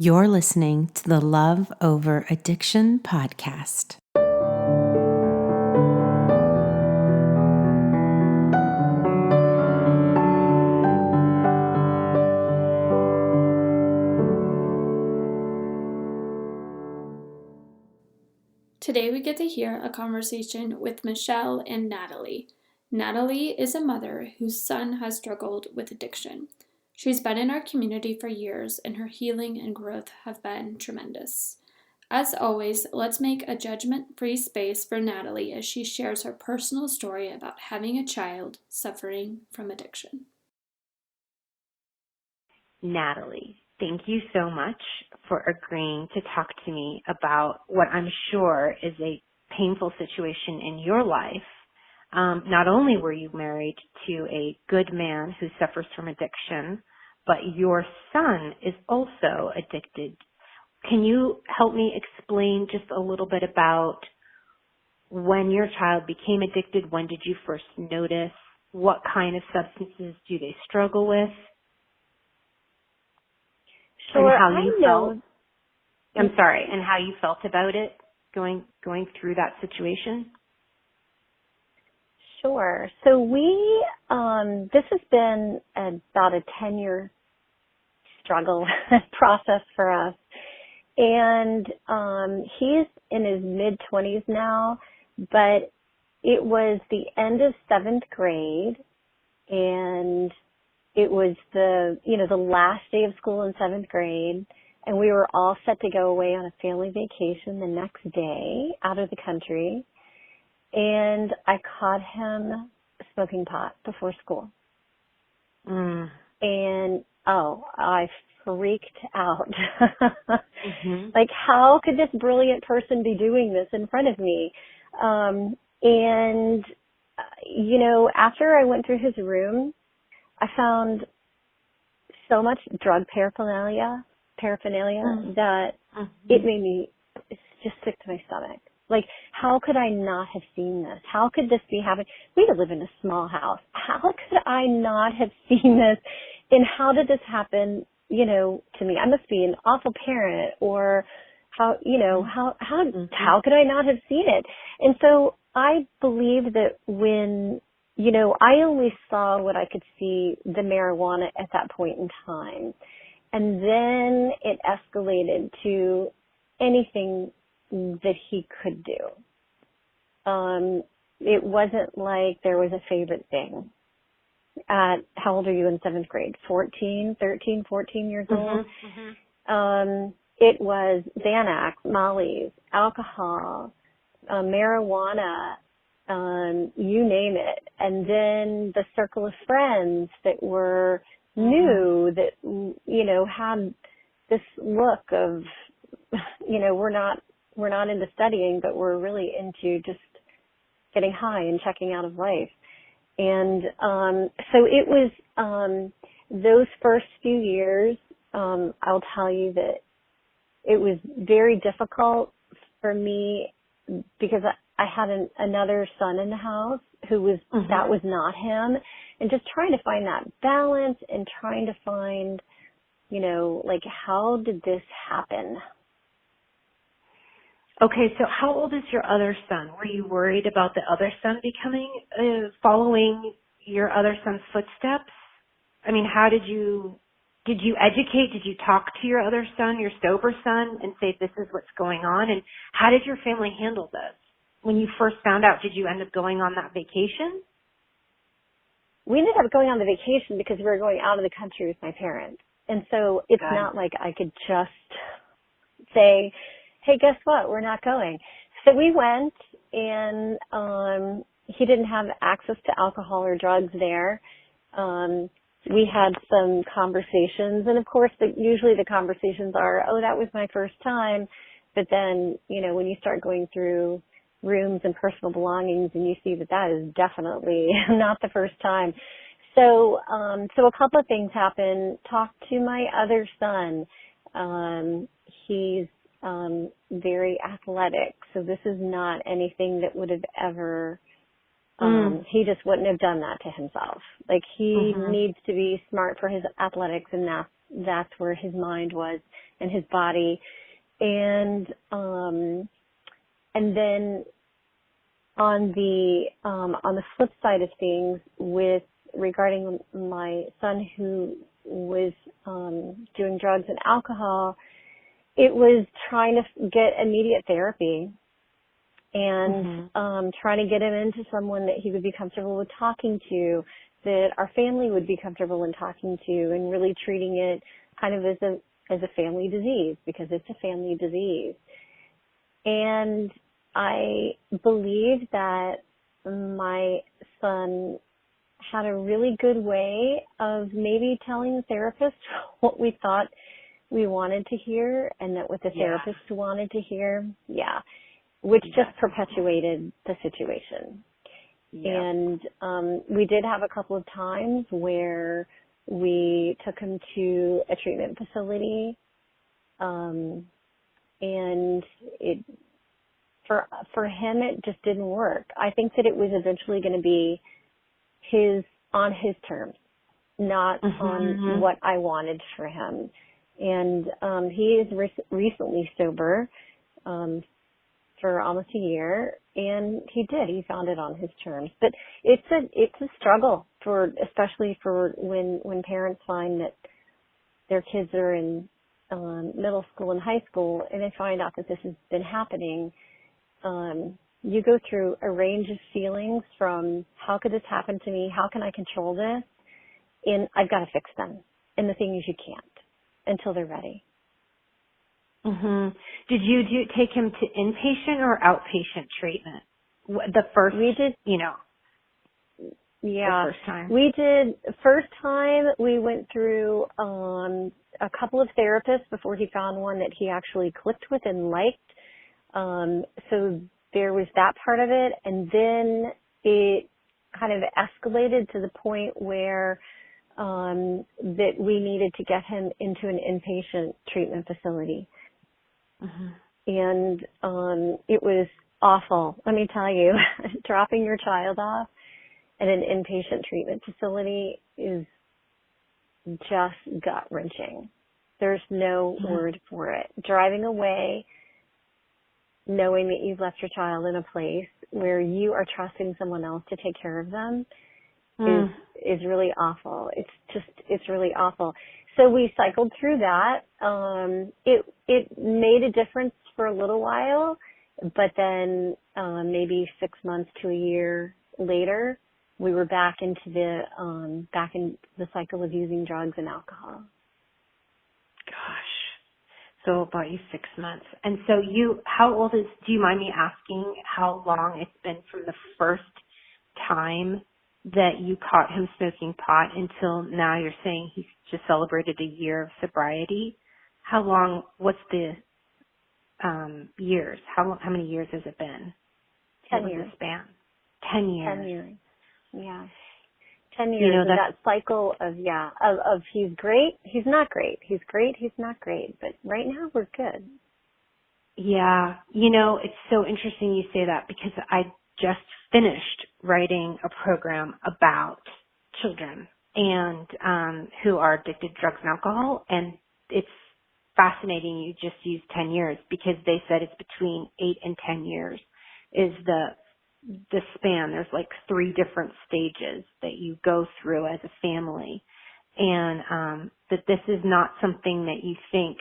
You're listening to the Love Over Addiction podcast. Today we get to hear a conversation with Michelle and Natalie. Natalie is a mother whose son has struggled with addiction. She's been in our community for years, and her healing and growth have been tremendous. As always, let's make a judgment-free space for Natalie as she shares her personal story about having a child suffering from addiction. Natalie, thank you so much for agreeing to talk to me about what I'm sure is a painful situation in your life. Not only were you married to a good man who suffers from addiction, but your son is also addicted. Can you help me explain just a little bit about when your child became addicted? When did you first notice? What kind of substances do they struggle with? Sure, and how you felt. And how you felt about it going through that situation? Sure. So we, this has been about a 10-year struggle process for us. And he's in his mid-20s now, but it was the end of 7th grade, and it was the last day of school in 7th grade, and we were all set to go away on a family vacation the next day out of the country. And I caught him smoking pot before school. And, I freaked out. Like, how could this brilliant person be doing this in front of me? After I went through his room, I found so much drug paraphernalia that it made me just sick to my stomach. Like, how could I not have seen this? How could this be happening? We live in a small house. How could I not have seen this? And how did this happen, to me? I must be an awful parent, or how could I not have seen it? And so I believe that when, I only saw what I could see, the marijuana at that point in time. And then it escalated to anything that he could do. It wasn't like there was a favorite thing. How old are you in 7th grade? 13, 14 years old? It was Xanax, Molly's, alcohol, marijuana, you name it. And then the circle of friends that were new, that, had this look of, we're not into studying, but we're really into just getting high and checking out of life. And so it was those first few years, I'll tell you that it was very difficult for me because I had another son in the house who was, that was not him. And just trying to find that balance and trying to find, how did this happen? Okay, so how old is your other son? Were you worried about the other son following your other son's footsteps? I mean, did you educate, did you talk to your other son, your sober son, and say this is what's going on? And how did your family handle this? When you first found out, did you end up going on that vacation? We ended up going on the vacation because we were going out of the country with my parents. And so it's not like I could just say, hey, guess what? We're not going. So we went, and he didn't have access to alcohol or drugs there. We had some conversations, and of course, usually the conversations are, oh, that was my first time. But then, when you start going through rooms and personal belongings, and you see that is definitely not the first time. So a couple of things happened. Talked to my other son. He's very athletic, so this is not anything that would have ever, he just wouldn't have done that to himself. Like, he needs to be smart for his athletics, and that's where his mind was and his body. And then on the flip side of things, regarding my son who was doing drugs and alcohol, it was trying to get immediate therapy and trying to get him into someone that he would be comfortable with talking to, that our family would be comfortable in talking to, and really treating it kind of as a family disease, because it's a family disease. And I believe that my son had a really good way of maybe telling the therapist what we thought we wanted to hear, and that what the therapist wanted to hear, which just perpetuated the situation. Yeah. And we did have a couple of times where we took him to a treatment facility, and for him it just didn't work. I think that it was eventually going to be on his terms, not on what I wanted for him. And he is recently sober for almost a year, and he found it on his terms. But it's a struggle, especially for when parents find that their kids are in middle school and high school, and they find out that this has been happening. You go through a range of feelings, from how could this happen to me, how can I control this, and I've got to fix them. And the thing is, you can't until they're ready. Did you take him to inpatient or outpatient treatment? The first, we did, the first time. We did. First time we went through a couple of therapists before he found one that he actually clicked with and liked. So there was that part of it, and then it kind of escalated to the point where that we needed to get him into an inpatient treatment facility. And it was awful. Let me tell you, dropping your child off at an inpatient treatment facility is just gut-wrenching. There's no word for it. Driving away, knowing that you've left your child in a place where you are trusting someone else to take care of them is really awful. It's really awful. So we cycled through that. It made a difference for a little while, but then maybe 6 months to a year later, we were back in the cycle of using drugs and alcohol. Gosh. So about you 6 months. And so do you mind me asking how long it's been from the first time that you caught him smoking pot until now you're saying he's just celebrated a year of sobriety? How long, what's the years? How many years has it been? 10 years. The span? 10 years. 10 years. Yeah. 10 years of that cycle of he's great, he's not great. He's great, he's not great. But right now we're good. Yeah. It's so interesting you say that, because I just finished writing a program about children and who are addicted to drugs and alcohol. And it's fascinating you just used 10 years, because they said it's between 8 and 10 years is the span. There's like 3 different stages that you go through as a family. And that this is not something that you think,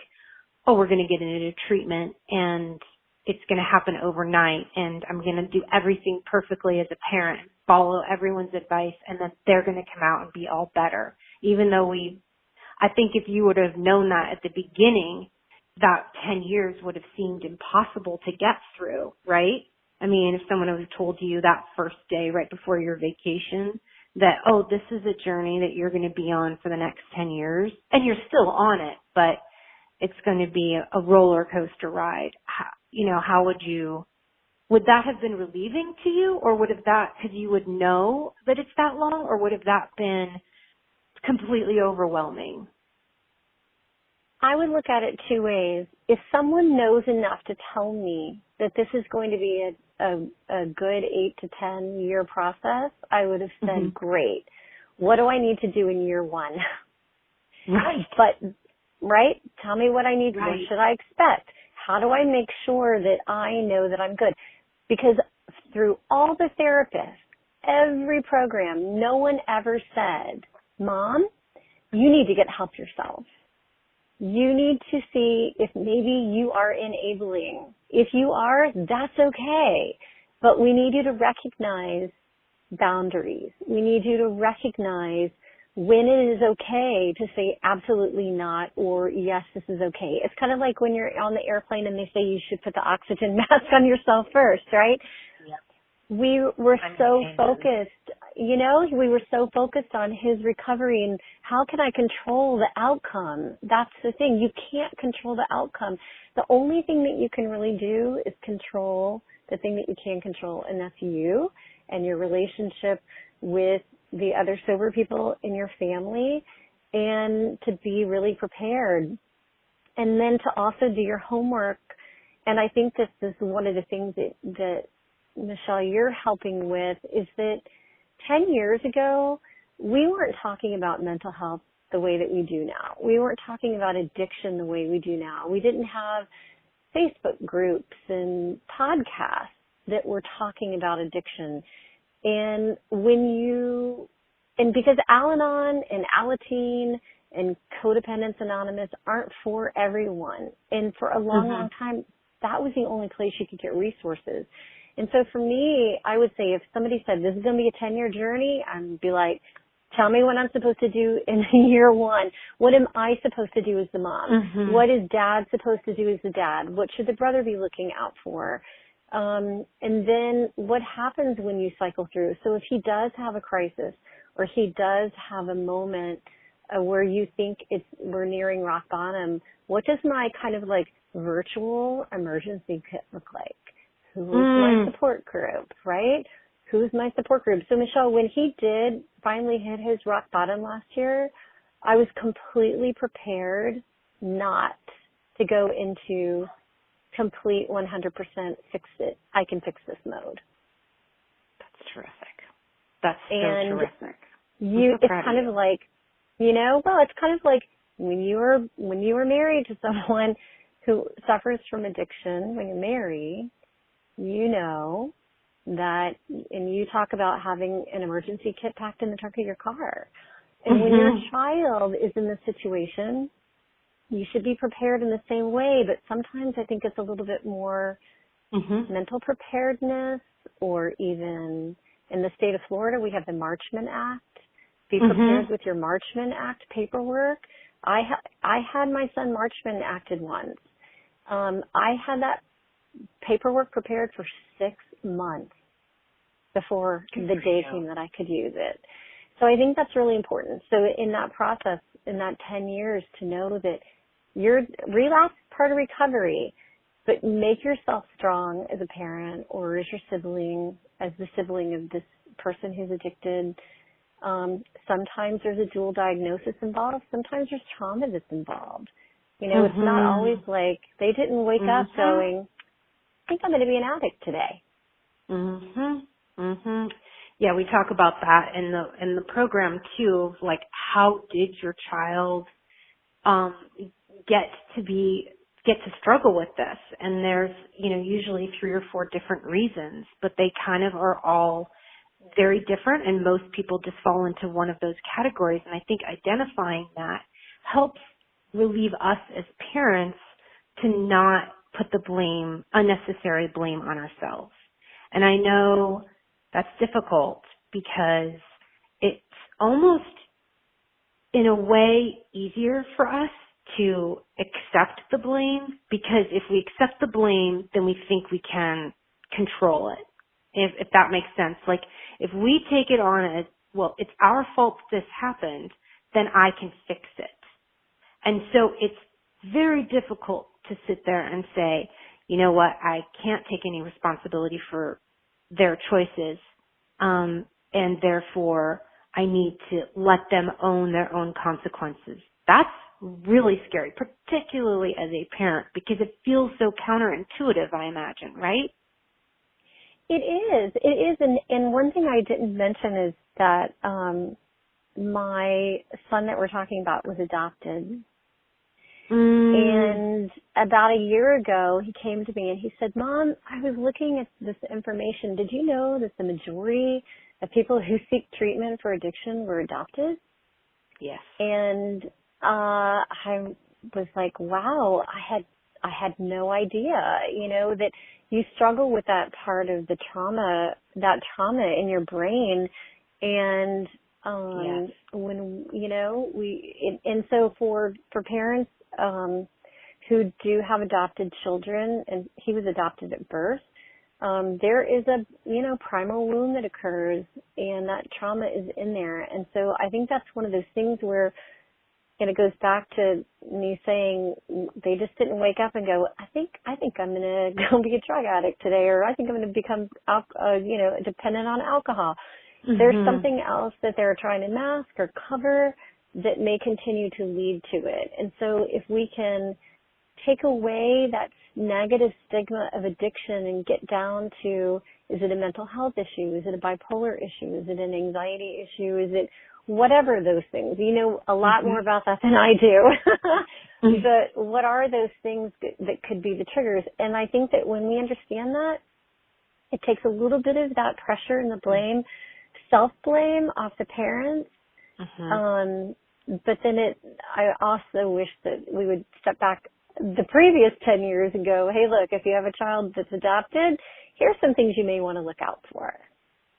oh, we're going to get into treatment and it's going to happen overnight and I'm going to do everything perfectly as a parent, follow everyone's advice, and then they're going to come out and be all better. Even though I think if you would have known that at the beginning, that 10 years would have seemed impossible to get through, right? I mean, if someone would have told you that first day right before your vacation that, oh, this is a journey that you're going to be on for the next 10 years, and you're still on it, but it's going to be a roller coaster ride. How would that have been relieving to you, or would have that, because you would know that it's that long, or would have that been completely overwhelming? I would look at it 2 ways. If someone knows enough to tell me that this is going to be a good 8 to 10 year process, I would have said, great. What do I need to do in year 1? Right. But right? Tell me what I need. Right. What should I expect? How do I make sure that I know that I'm good? Because through all the therapists, every program, no one ever said, Mom, you need to get help yourself. You need to see if maybe you are enabling. If you are, that's okay. But we need you to recognize boundaries. We need you to recognize when it is okay to say absolutely not or yes, this is okay. It's kind of like when you're on the airplane and they say you should put the oxygen mask on yourself first, right? Yep. We were so focused, we were so focused on his recovery and how can I control the outcome? That's the thing. You can't control the outcome. The only thing that you can really do is control the thing that you can control, and that's you and your relationship with the other sober people in your family, and to be really prepared. And then to also do your homework. And I think this is one of the things that Michelle, you're helping with, is that 10 years ago, we weren't talking about mental health the way that we do now. We weren't talking about addiction the way we do now. We didn't have Facebook groups and podcasts that were talking about addiction. And because Al-Anon and Alateen and Codependence Anonymous aren't for everyone. And for a long, long time, that was the only place you could get resources. And so for me, I would say if somebody said, this is going to be a 10-year journey, I'd be like, tell me what I'm supposed to do in year one. What am I supposed to do as the mom? What is dad supposed to do as the dad? What should the brother be looking out for? And then what happens when you cycle through? So if he does have a crisis or he does have a moment where you think we're nearing rock bottom, what does my kind of like virtual emergency kit look like? Who's my support group, right? Who's my support group? So Michelle, when he did finally hit his rock bottom last year, I was completely prepared not to go into complete 100% I can fix this mode. That's terrific. That's so terrific. It's kind of like, it's kind of like when you were married to someone who suffers from addiction, when you marry, you know that, and you talk about having an emergency kit packed in the trunk of your car. And when your child is in this situation, you should be prepared in the same way, but sometimes I think it's a little bit more mental preparedness, or even in the state of Florida, we have the Marchman Act. Be prepared with your Marchman Act paperwork. I had my son Marchman acted once. I had that paperwork prepared for 6 months before the day came that I could use it. So I think that's really important. So in that process, in that 10 years, to know that your relapse is part of recovery, but make yourself strong as a parent or as your sibling, as the sibling of this person who's addicted. Sometimes there's a dual diagnosis involved. Sometimes there's trauma that's involved. It's not always like they didn't wake up going, I think I'm going to be an addict today. Yeah, we talk about that in the program too, of like, how did your child get to struggle with this? And there's, usually 3 or 4 different reasons, but they kind of are all very different, and most people just fall into one of those categories. And I think identifying that helps relieve us as parents to not put the unnecessary blame on ourselves. And I know that's difficult because it's almost, in a way, easier for us to accept the blame, because if we accept the blame, then we think we can control it. If that makes sense. Like, if we take it on as, well, it's our fault this happened, then I can fix it. And so it's very difficult to sit there and say, you know what, I can't take any responsibility for their choices, and therefore I need to let them own their own consequences. That's really scary, particularly as a parent, because it feels so counterintuitive, I imagine, right? It is. And one thing I didn't mention is that my son that we're talking about was adopted. And about a year ago, he came to me and he said, Mom, I was looking at this information. Did you know that the majority of people who seek treatment for addiction were adopted? Yes. And I was like, wow, I had no idea, that you struggle with that part of the trauma in your brain. And Yes. when and so for parents who do have adopted children, and he was adopted at birth, there is a primal wound that occurs, and that trauma is in there. And so I think that's one of those things where, and it goes back to me saying they just didn't wake up and go, I think I'm going to go be a drug addict today, or I think I'm going to become dependent on alcohol. There's something else that they're trying to mask or cover that may continue to lead to it. And so if we can take away that negative stigma of addiction and get down to, is it a mental health issue? Is it a bipolar issue? Is it an anxiety issue? Is it whatever those things? You know a lot more about that than I do. But what are those things that could be the triggers? And I think that when we understand that, it takes a little bit of that pressure and the blame, self-blame off the parents. But then I also wish that we would step back the previous 10 years and go, hey, look, if you have a child that's adopted, here's some things you may want to look out for,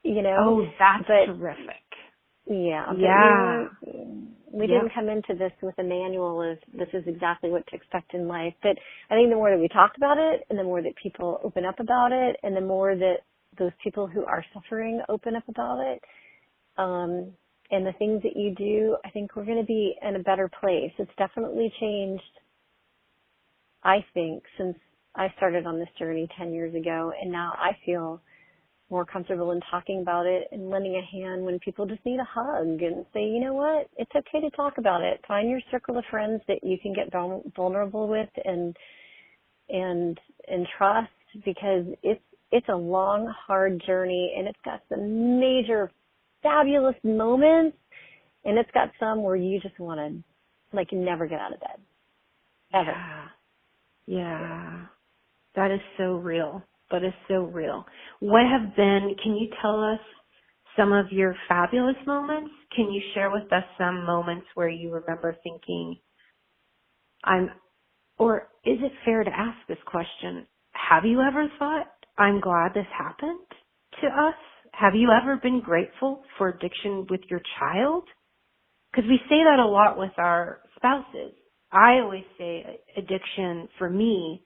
Oh, that's terrific. Yeah. Yeah. We didn't come into this with a manual of this is exactly what to expect in life. But I think the more that we talk about it, and the more that people open up about it, and the more that those people who are suffering open up about it, and the things that you do, I think we're going to be in a better place. It's definitely changed, I think, since I started on this journey 10 years ago, and now I feel more comfortable in talking about it and lending a hand when people just need a hug and say, you know what, it's okay to talk about it. Find your circle of friends that you can get vulnerable with and trust, because it's a long, hard journey, and it's got some major fabulous moments, and it's got some where you just want to never get out of bed. Ever. Yeah. That is so real. That is so real. What have been, can you tell us some of your fabulous moments? Can you share with us some moments where you remember thinking, or is it fair to ask this question? Have you ever thought, I'm glad this happened to us? Have you ever been grateful for addiction with your child? Because we say that a lot with our spouses. I always say addiction for me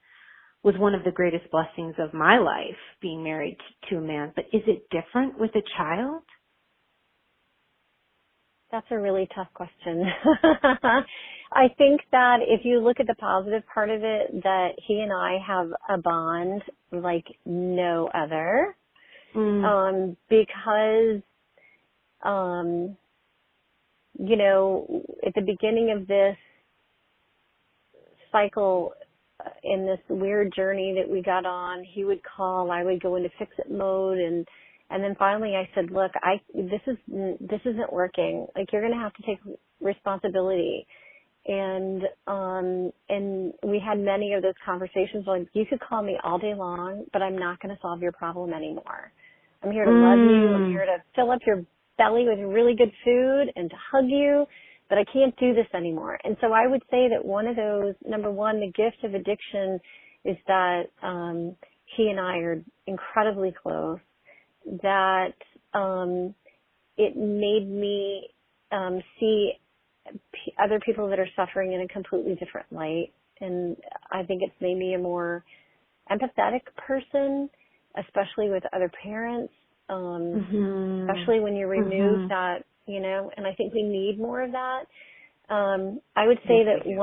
was one of the greatest blessings of my life, being married to a man. But is it different with a child? That's a really tough question. I think that if you look at the positive part of it, that he and I have a bond like no other. Because, at the beginning of this cycle, in this weird journey that we got on, he would call, I would go into fix-it mode, and then finally I said, look, this isn't working. Like, you're going to have to take responsibility. And we had many of those conversations, like, you could call me all day long, but I'm not going to solve your problem anymore. I'm here to love you. I'm here to fill up your belly with really good food and to hug you, but I can't do this anymore. And so I would say that one of those, number one, the gift of addiction is that he and I are incredibly close, that it made me see other people that are suffering in a completely different light. And I think it's made me a more empathetic person, especially with other parents, especially when you remove that, and I think we need more of that. I would say that we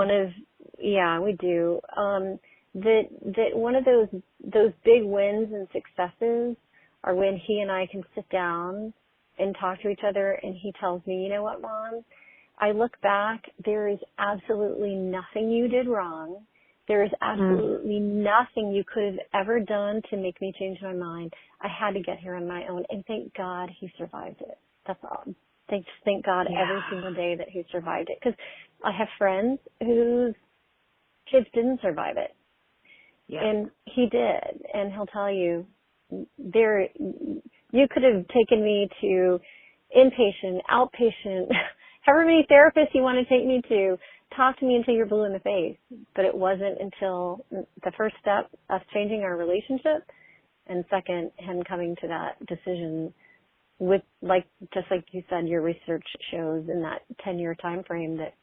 do, that one of those big wins and successes are when he and I can sit down and talk to each other, and he tells me, you know what, Mom, I look back, there is absolutely nothing you did wrong. There is absolutely nothing you could have ever done to make me change my mind. I had to get here on my own, and thank God he survived it. That's all. Thank God every single day that he survived it. Because I have friends whose kids didn't survive it. Yeah. And he did. And he'll tell you, you could have taken me to inpatient, outpatient, however many therapists you want to take me to, talk to me until you're blue in the face. But it wasn't until the first step, us changing our relationship, and second, him coming to that decision with, just like you said, your research shows in that 10-year time frame that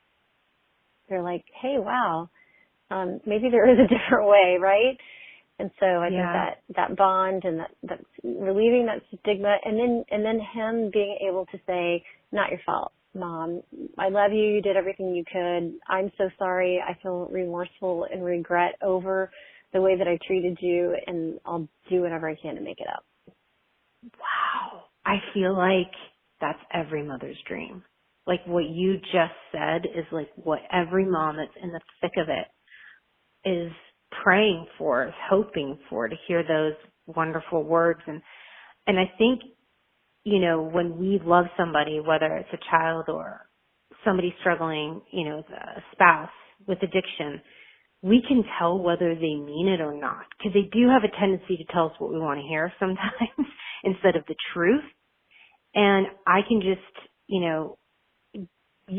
they're like, hey, wow, maybe there is a different way, right? And so I think that bond and that relieving that stigma, and then him being able to say, not your fault, Mom. I love you. You did everything you could. I'm so sorry. I feel remorseful and regret over the way that I treated you, and I'll do whatever I can to make it up. Wow. I feel like that's every mother's dream. Like what you just said is like what every mom that's in the thick of it is praying for, is hoping for, to hear those wonderful words. And I think, when we love somebody, whether it's a child or somebody struggling, as a spouse with addiction, we can tell whether they mean it or not, because they do have a tendency to tell us what we want to hear sometimes instead of the truth. And I can just,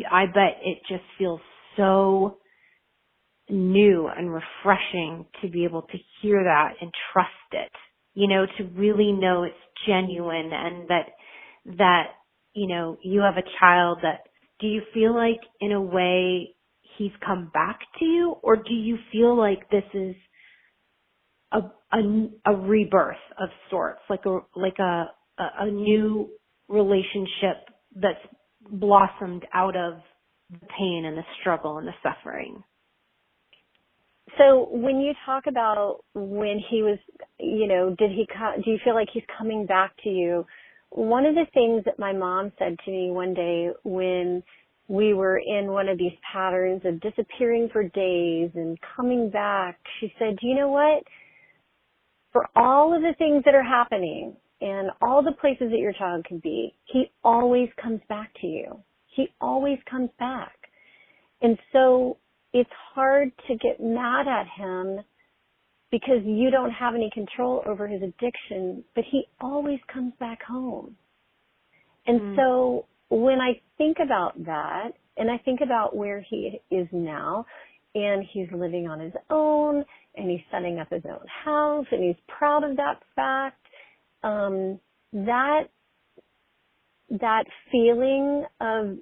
I bet it just feels so new and refreshing to be able to hear that and trust it, to really know it's genuine, and that, you have a child that, do you feel like in a way he's come back to you, or do you feel like this is a rebirth of sorts, like a new relationship that's blossomed out of the pain and the struggle and the suffering? So when you talk about when he was, do you feel like he's coming back to you? One of the things that my mom said to me one day when we were in one of these patterns of disappearing for days and coming back, she said, you know what? For all of the things that are happening and all the places that your child can be, he always comes back to you. He always comes back. And so it's hard to get mad at him because you don't have any control over his addiction, but he always comes back home. And so when I think about that, and I think about where he is now, and he's living on his own, and he's setting up his own house, and he's proud of that fact, that feeling of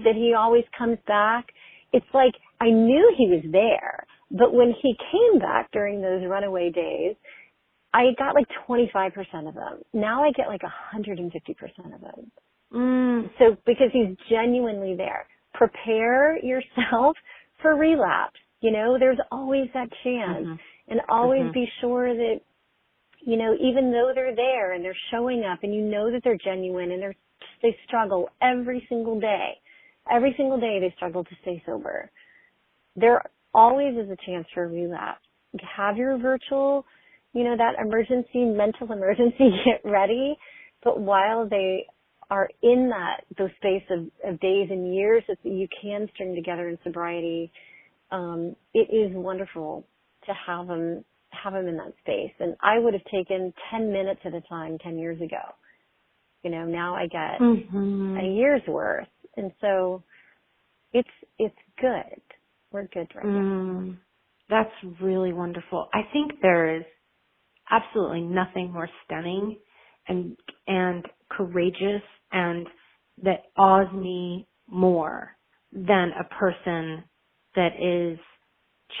that he always comes back, it's like I knew he was there, but when he came back during those runaway days, I got like 25% of them. Now I get like 150% of them. So because he's genuinely there. Prepare yourself for relapse. There's always that chance. And always be sure that, even though they're there and they're showing up and that they're genuine and they struggle every single day. Every single day they struggle to stay sober. There always is a chance for a relapse. Have your virtual, that mental emergency, get ready. But while they are in those space of days and years that you can string together in sobriety, it is wonderful to have them in that space. And I would have taken 10 minutes at a time 10 years ago. Now I get a year's worth. And so it's good. We're good right now. That's really wonderful. I think there is absolutely nothing more stunning and courageous and that awes me more than a person that is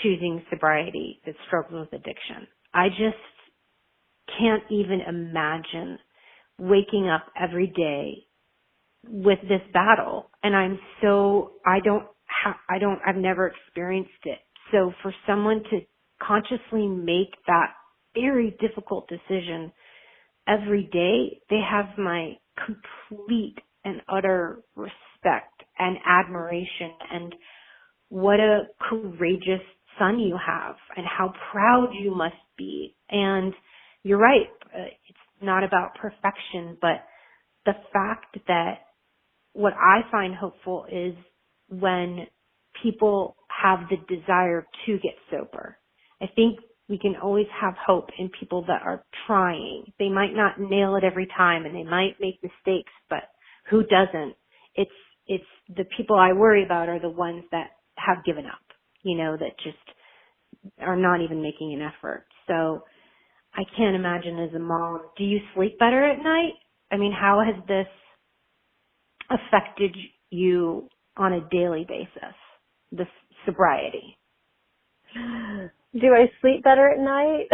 choosing sobriety, that struggles with addiction. I just can't even imagine waking up every day with this battle. And I've never experienced it. So for someone to consciously make that very difficult decision every day, they have my complete and utter respect and admiration, and what a courageous son you have and how proud you must be. And you're right, it's not about perfection, but the fact that what I find hopeful is when people have the desire to get sober. I think we can always have hope in people that are trying. They might not nail it every time and they might make mistakes, but who doesn't? It's the people I worry about are the ones that have given up, that just are not even making an effort. So I can't imagine as a mom, do you sleep better at night? I mean, how has this affected you on a daily basis, this sobriety? Do I sleep better at night?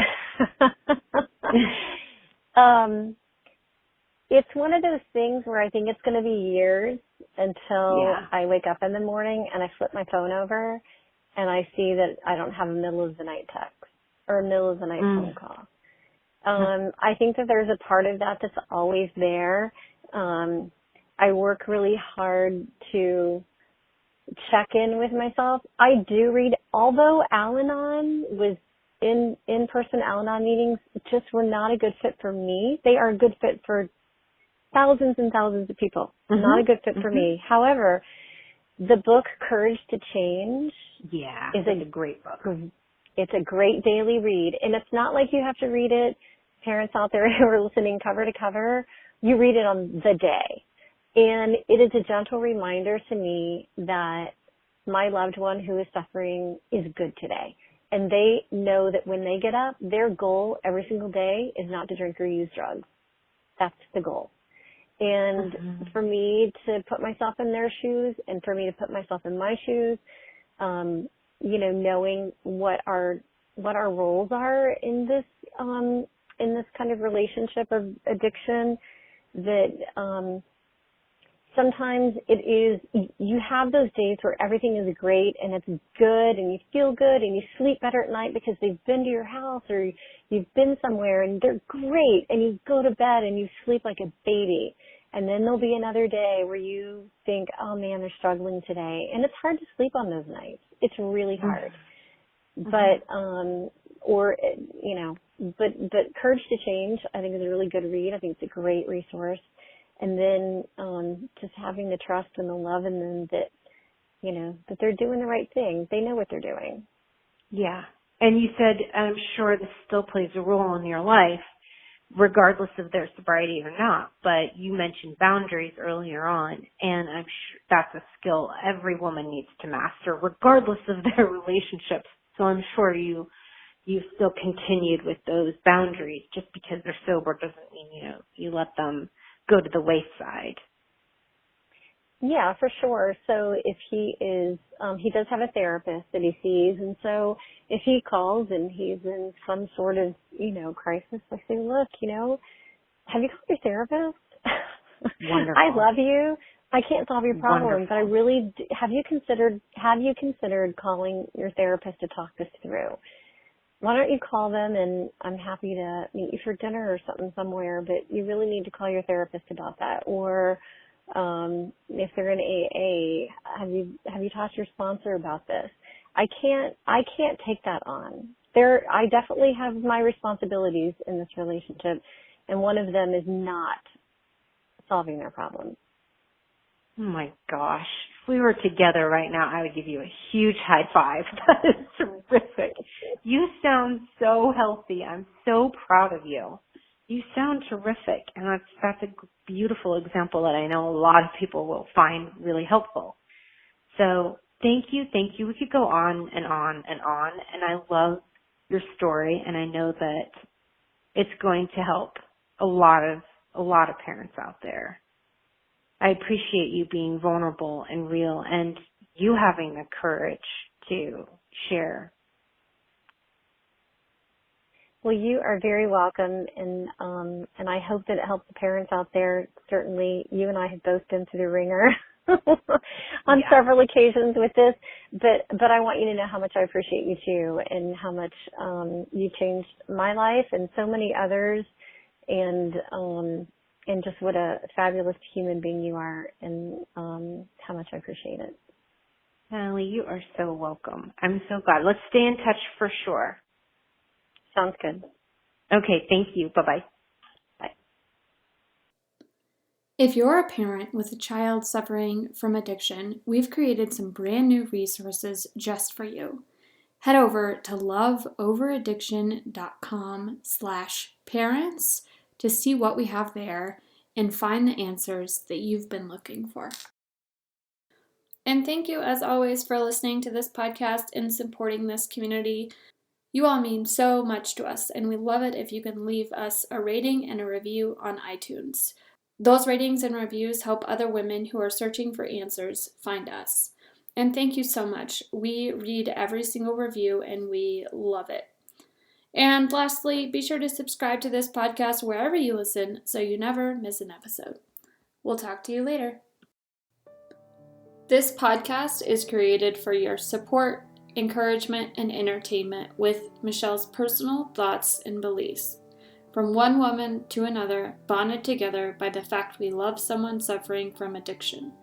It's one of those things where I think it's going to be years until I wake up in the morning and I flip my phone over and I see that I don't have a middle of the night text or a middle of the night phone call. I think that there's a part of that that's always there. I work really hard to check in with myself. I do read, although Al-Anon was in-person Al-Anon meetings just were not a good fit for me. They are a good fit for thousands and thousands of people. Not a good fit for me. However, the book Courage to Change is a great book. It's a great daily read. And it's not like you have to read it, parents out there who are listening, cover to cover. You read it on the day. And it is a gentle reminder to me that my loved one who is suffering is good today. And they know that when they get up, their goal every single day is not to drink or use drugs. That's the goal. And for me to put myself in their shoes and for me to put myself in my shoes, knowing what our roles are in this kind of relationship of addiction, that sometimes it is, you have those days where everything is great and it's good and you feel good and you sleep better at night because they've been to your house or you've been somewhere and they're great and you go to bed and you sleep like a baby. And then there'll be another day where you think, oh man, they're struggling today. And it's hard to sleep on those nights. It's really hard. But, but Courage to Change, I think is a really good read. I think it's a great resource. And then just having the trust and the love in them that, that they're doing the right thing. They know what they're doing. Yeah. And you said, I'm sure this still plays a role in your life, regardless of their sobriety or not. But you mentioned boundaries earlier on, and I'm sure that's a skill every woman needs to master, regardless of their relationships. So I'm sure you still continued with those boundaries. Just because they're sober doesn't mean, you let them go to the wayside. Yeah, for sure. So if he is, he does have a therapist that he sees. And so if he calls and he's in some sort of, crisis, I say, look, have you called your therapist? Wonderful. I love you. I can't solve your problem, Wonderful. but I really, have you considered calling your therapist to talk this through? Why don't you call them, and I'm happy to meet you for dinner or something somewhere, but you really need to call your therapist about that. Or if they're in AA, have you talked to your sponsor about this? I can't take that on. I definitely have my responsibilities in this relationship, and one of them is not solving their problems. Oh my gosh. If we were together right now, I would give you a huge high five. That is terrific. You sound so healthy. I'm so proud of you. You sound terrific. And that's a beautiful example that I know a lot of people will find really helpful. So thank you. We could go on and on and on. And I love your story. And I know that it's going to help a lot of parents out there. I appreciate you being vulnerable and real and you having the courage to share. Well, you are very welcome, and I hope that it helps the parents out there. Certainly, you and I have both been through the ringer on several occasions with this, but I want you to know how much I appreciate you too, and how much you changed my life and so many others, and just what a fabulous human being you are, and how much I appreciate it. Natalie, you are so welcome. I'm so glad. Let's stay in touch for sure. Sounds good. Okay, thank you. Bye-bye. Bye. If you're a parent with a child suffering from addiction, we've created some brand new resources just for you. Head over to loveoveraddiction.com/parents to see what we have there and find the answers that you've been looking for. And thank you, as always, for listening to this podcast and supporting this community. You all mean so much to us, and we love it if you can leave us a rating and a review on iTunes. Those ratings and reviews help other women who are searching for answers find us. And thank you so much. We read every single review and we love it. And lastly, be sure to subscribe to this podcast wherever you listen so you never miss an episode. We'll talk to you later. This podcast is created for your support, encouragement, and entertainment with Michelle's personal thoughts and beliefs. From one woman to another, bonded together by the fact we love someone suffering from addiction.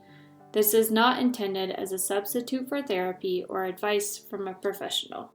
This is not intended as a substitute for therapy or advice from a professional.